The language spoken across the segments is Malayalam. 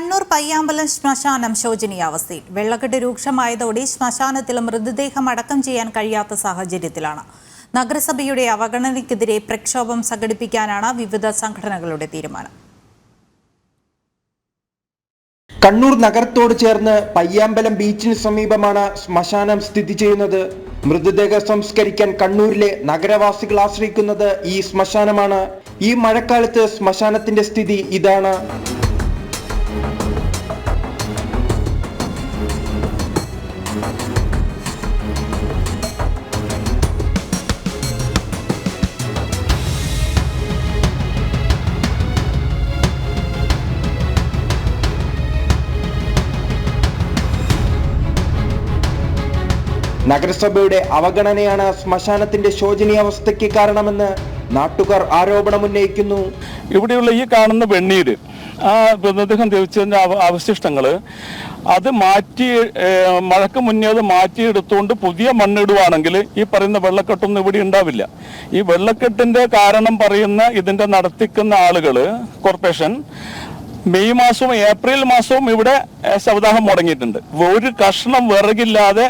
കണ്ണൂർ പയ്യാമ്പലം ശ്മശാനം ശോചനീയാവസ്ഥയിൽ. വെള്ളക്കെട്ട് രൂക്ഷമായതോടെ ശ്മശാനത്തിൽ മൃതദേഹം അടക്കം ചെയ്യാൻ കഴിയാത്ത സാഹചര്യത്തിലാണ്. നഗരസഭയുടെ അവഗണനയ്ക്കെതിരെ പ്രക്ഷോഭം സംഘടിപ്പിക്കാനാണ് വിവിധ സംഘടനകളുടെ തീരുമാനം. കണ്ണൂർ നഗരത്തോട് ചേർന്ന് പയ്യാമ്പലം ബീച്ചിന് സമീപമാണ് ശ്മശാനം സ്ഥിതി ചെയ്യുന്നത്. മൃതദേഹ സംസ്കരിക്കാൻ കണ്ണൂരിലെ നഗരവാസികൾ ആശ്രയിക്കുന്നത് ഈ ശ്മശാനമാണ്. ഈ മഴക്കാലത്ത് ശ്മശാനത്തിന്റെ സ്ഥിതി ഇതാണ്. നഗരസഭയുടെ അവഗണനയാണ് ശ്മശാനത്തിന്റെ ശോചനീയാവസ്ഥയ്ക്ക് കാരണമെന്ന് നാട്ടുകാർ ആരോപണമുന്നയിക്കുന്നു. ഇവിടെയുള്ള ഈ കാണുന്ന വെണ്ണീര്, ആ മൃതദേഹം ധരിച്ചതിന്റെ അവശിഷ്ടങ്ങള് അത് മഴക്ക് മുന്നേ അത് മാറ്റിയെടുത്തുകൊണ്ട് പുതിയ മണ്ണിടുവാണെങ്കിൽ ഈ പറയുന്ന വെള്ളക്കെട്ടൊന്നും ഇവിടെ ഉണ്ടാവില്ല. ഈ വെള്ളക്കെട്ടിന്റെ കാരണം പറയുന്ന ഇതിന്റെ നടത്തിക്കുന്ന ആളുകള് കോർപ്പറേഷൻ മെയ് മാസവും ഏപ്രിൽ മാസവും ഇവിടെ ശവദാഹം മുടങ്ങിയിട്ടുണ്ട്. ഒരു കഷ്ണം വിറകില്ലാതെ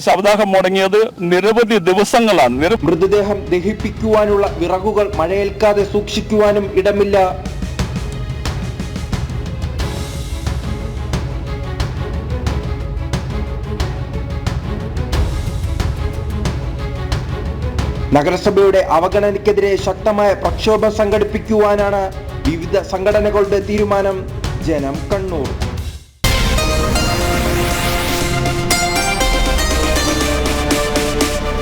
ശവദാഹം മുടങ്ങിയത് നിരവധി ദിവസങ്ങളാണ്. മൃതദേഹം ദഹിപ്പിക്കുവാനുള്ള വിറകുകൾ മഴയേൽക്കാതെ സൂക്ഷിക്കുവാനും ഇടമില്ല. നഗരസഭയുടെ അവഗണനയ്ക്കെതിരെ ശക്തമായ പ്രക്ഷോഭം സംഘടിപ്പിക്കുവാനാണ് വിവിധ സംഘടനകളുടെ തീരുമാനം. ജനം, കണ്ണൂർ.